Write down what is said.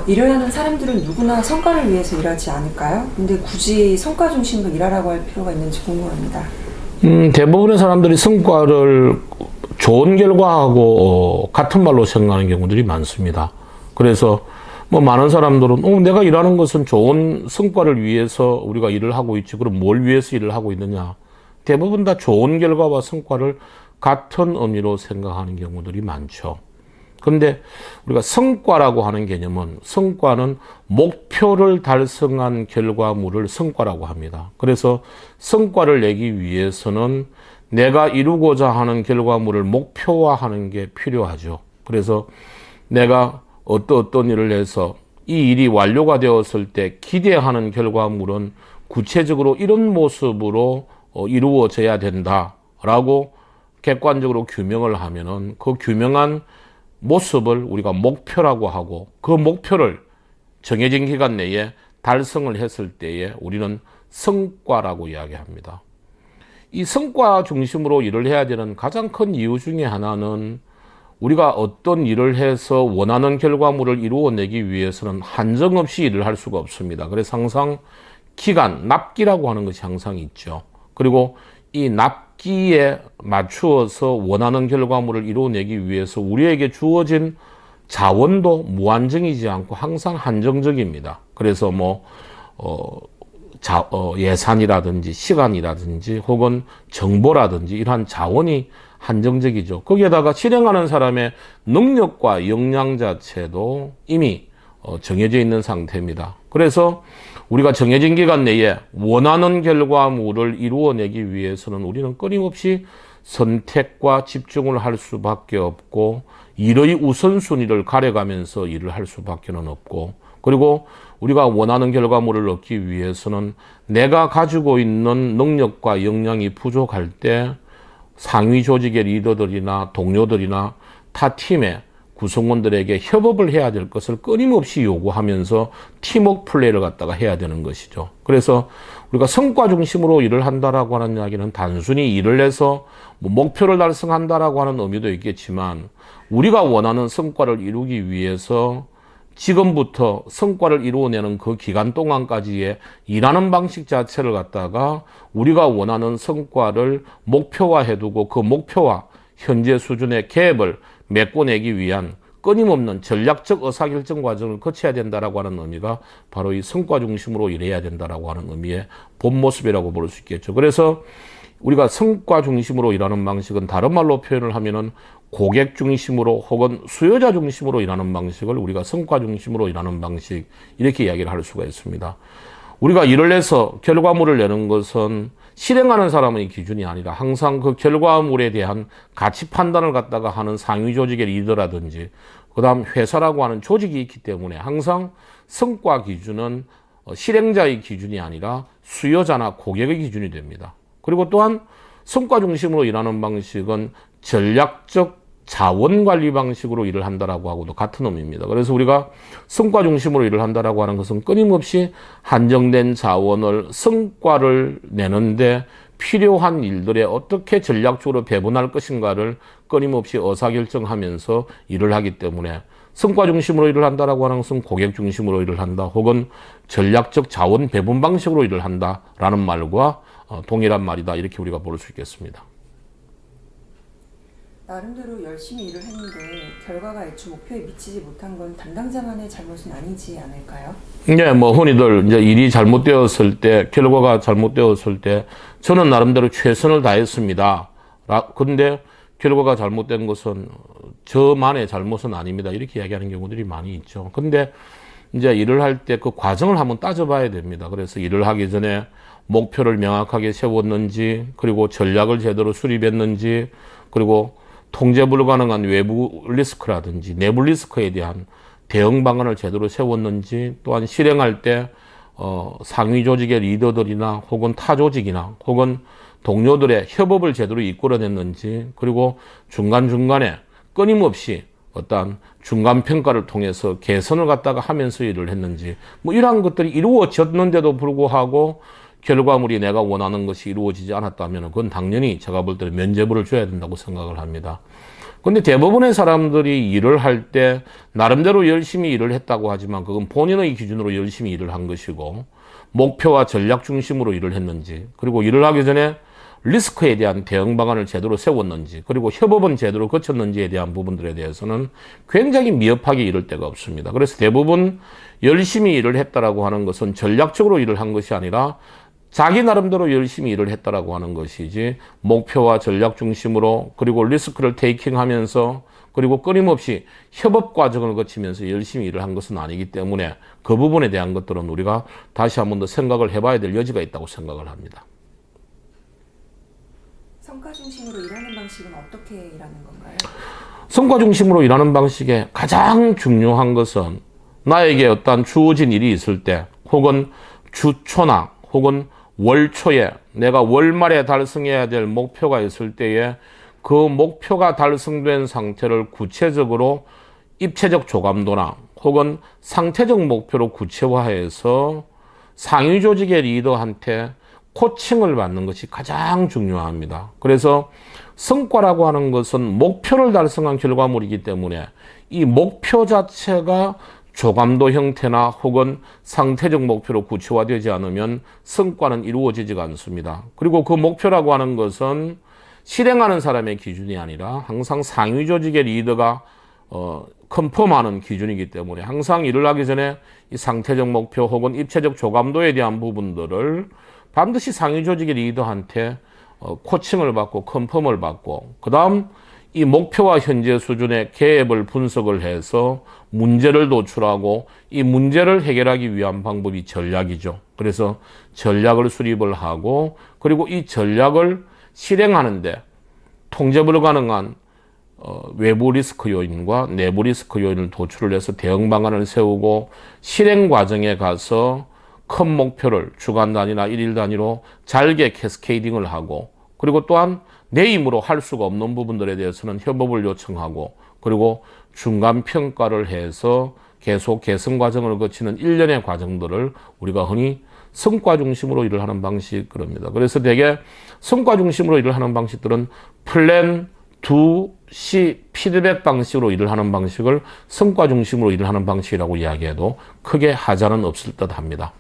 일을 하는 사람들은 누구나 성과를 위해서 일하지 않을까요? 근데 굳이 성과 중심으로 일하라고 할 필요가 있는지 궁금합니다. 대부분의 사람들이 성과를 좋은 결과하고 같은 말로 생각하는 경우들이 많습니다. 그래서 뭐 많은 사람들은 내가 일하는 것은 좋은 성과를 위해서 우리가 일을 하고 있지, 그럼 뭘 위해서 일을 하고 있느냐? 대부분 다 좋은 결과와 성과를 같은 의미로 생각하는 경우들이 많죠. 그런데 우리가 성과라고 하는 개념은, 성과는 목표를 달성한 결과물을 성과라고 합니다. 그래서 성과를 내기 위해서는 내가 이루고자 하는 결과물을 목표화하는 게 필요하죠. 그래서 내가 어떤 일을 해서 이 일이 완료가 되었을 때 기대하는 결과물은 구체적으로 이런 모습으로 이루어져야 된다라고 객관적으로 규명을 하면은 그 규명한 모습을 우리가 목표라고 하고, 그 목표를 정해진 기간 내에 달성을 했을 때에 우리는 성과라고 이야기합니다. 이 성과 중심으로 일을 해야 되는 가장 큰 이유 중에 하나는, 우리가 어떤 일을 해서 원하는 결과물을 이루어내기 위해서는 한정없이 일을 할 수가 없습니다. 그래서 항상 기간, 납기라고 하는 것이 항상 있죠. 그리고 이 납기에 맞추어서 원하는 결과물을 이루어내기 위해서 우리에게 주어진 자원도 무한정이지 않고 항상 한정적입니다. 그래서 예산이라든지 시간이라든지 혹은 정보라든지 이러한 자원이 한정적이죠. 거기에다가 실행하는 사람의 능력과 역량 자체도 이미 정해져 있는 상태입니다. 그래서 우리가 정해진 기간 내에 원하는 결과물을 이루어내기 위해서는 우리는 끊임없이 선택과 집중을 할 수밖에 없고, 일의 우선순위를 가려가면서 일을 할 수밖에 없고, 그리고 우리가 원하는 결과물을 얻기 위해서는 내가 가지고 있는 능력과 역량이 부족할 때 상위 조직의 리더들이나 동료들이나 타 팀의 구성원들에게 협업을 해야 될 것을 끊임없이 요구하면서 팀워크 플레이를 갖다가 해야 되는 것이죠. 그래서 우리가 성과 중심으로 일을 한다라고 하는 이야기는 단순히 일을 해서 목표를 달성한다라고 하는 의미도 있겠지만, 우리가 원하는 성과를 이루기 위해서 지금부터 성과를 이루어내는 그 기간 동안까지의 일하는 방식 자체를 갖다가 우리가 원하는 성과를 목표화해두고 그 목표와 현재 수준의 갭을 메꿔내기 위한 끊임없는 전략적 의사결정 과정을 거쳐야 된다라고 하는 의미가 바로 이 성과 중심으로 일해야 된다라고 하는 의미의 본 모습이라고 볼 수 있겠죠. 그래서 우리가 성과 중심으로 일하는 방식은 다른 말로 표현을 하면은 고객 중심으로 혹은 수요자 중심으로 일하는 방식을 우리가 성과 중심으로 일하는 방식, 이렇게 이야기를 할 수가 있습니다. 우리가 일을 해서 결과물을 내는 것은 실행하는 사람의 기준이 아니라 항상 그 결과물에 대한 가치 판단을 갖다가 하는 상위 조직의 리더라든지 그 다음 회사라고 하는 조직이 있기 때문에 항상 성과 기준은 실행자의 기준이 아니라 수요자나 고객의 기준이 됩니다. 그리고 또한 성과 중심으로 일하는 방식은 전략적 자원관리 방식으로 일을 한다라고 하고도 같은 의미입니다. 그래서 우리가 성과 중심으로 일을 한다라고 하는 것은 끊임없이 한정된 자원을 성과를 내는데 필요한 일들에 어떻게 전략적으로 배분할 것인가를 끊임없이 의사결정하면서 일을 하기 때문에, 성과 중심으로 일을 한다라고 하는 것은 고객 중심으로 일을 한다 혹은 전략적 자원 배분 방식으로 일을 한다라는 말과 동일한 말이다, 이렇게 우리가 볼 수 있겠습니다. 나름대로 열심히 일을 했는데 결과가 애초 목표에 미치지 못한 건 담당자만의 잘못은 아니지 않을까요? 네, 흔히들 이제 일이 잘못되었을 때, 결과가 잘못되었을 때 저는 나름대로 최선을 다했습니다. 근데 결과가 잘못된 것은 저만의 잘못은 아닙니다, 이렇게 이야기하는 경우들이 많이 있죠. 근데 이제 일을 할 때 그 과정을 한번 따져봐야 됩니다. 그래서 일을 하기 전에 목표를 명확하게 세웠는지, 그리고 전략을 제대로 수립했는지, 그리고 통제 불가능한 외부 리스크라든지 내부 리스크에 대한 대응 방안을 제대로 세웠는지, 또한 실행할 때 상위 조직의 리더들이나 혹은 타 조직이나 혹은 동료들의 협업을 제대로 이끌어냈는지, 그리고 중간중간에 끊임없이 어떤 중간평가를 통해서 개선을 갖다가 하면서 일을 했는지, 이러한 것들이 이루어졌는데도 불구하고 결과물이 내가 원하는 것이 이루어지지 않았다면 그건 당연히 제가 볼 때는 면죄부를 줘야 된다고 생각을 합니다. 근데 대부분의 사람들이 일을 할 때 나름대로 열심히 일을 했다고 하지만 그건 본인의 기준으로 열심히 일을 한 것이고 목표와 전략 중심으로 일을 했는지, 그리고 일을 하기 전에 리스크에 대한 대응 방안을 제대로 세웠는지, 그리고 협업은 제대로 거쳤는지에 대한 부분들에 대해서는 굉장히 미흡하게 이를 데가 없습니다. 그래서 대부분 열심히 일을 했다라고 하는 것은 전략적으로 일을 한 것이 아니라 자기 나름대로 열심히 일을 했다라고 하는 것이지, 목표와 전략 중심으로, 그리고 리스크를 테이킹하면서, 그리고 끊임없이 협업 과정을 거치면서 열심히 일을 한 것은 아니기 때문에 그 부분에 대한 것들은 우리가 다시 한 번 더 생각을 해봐야 될 여지가 있다고 생각을 합니다. 성과 중심으로 일하는 방식은 어떻게 일하는 건가요? 성과 중심으로 일하는 방식의 가장 중요한 것은 나에게 어떤 주어진 일이 있을 때, 혹은 주초나 혹은 월초에 내가 월말에 달성해야 될 목표가 있을 때에 그 목표가 달성된 상태를 구체적으로 입체적 조감도나 혹은 상태적 목표로 구체화해서 상위 조직의 리더한테 코칭을 받는 것이 가장 중요합니다. 그래서 성과라고 하는 것은 목표를 달성한 결과물이기 때문에 이 목표 자체가 조감도 형태나 혹은 상태적 목표로 구체화되지 않으면 성과는 이루어지지가 않습니다. 그리고 그 목표라고 하는 것은 실행하는 사람의 기준이 아니라 항상 상위 조직의 리더가 컨펌하는 기준이기 때문에 항상 일을 하기 전에 이 상태적 목표 혹은 입체적 조감도에 대한 부분들을 반드시 상위 조직의 리더한테 코칭을 받고 컨펌을 받고, 그 다음 이 목표와 현재 수준의 갭을 분석을 해서 문제를 도출하고 이 문제를 해결하기 위한 방법이 전략이죠. 그래서 전략을 수립을 하고, 그리고 이 전략을 실행하는데 통제 불가능한 외부 리스크 요인과 내부 리스크 요인을 도출을 해서 대응 방안을 세우고, 실행 과정에 가서 큰 목표를 주간 단위나 일일 단위로 잘게 캐스케이딩을 하고, 그리고 또한 내 힘으로 할 수가 없는 부분들에 대해서는 협업을 요청하고, 그리고 중간 평가를 해서 계속 개선 과정을 거치는 일련의 과정들을 우리가 흔히 성과 중심으로 일을 하는 방식, 그럽니다. 그래서 대개 성과 중심으로 일을 하는 방식들은 플랜, 시 피드백 방식으로 일을 하는 방식을 성과 중심으로 일을 하는 방식이라고 이야기해도 크게 하자는 없을 듯 합니다.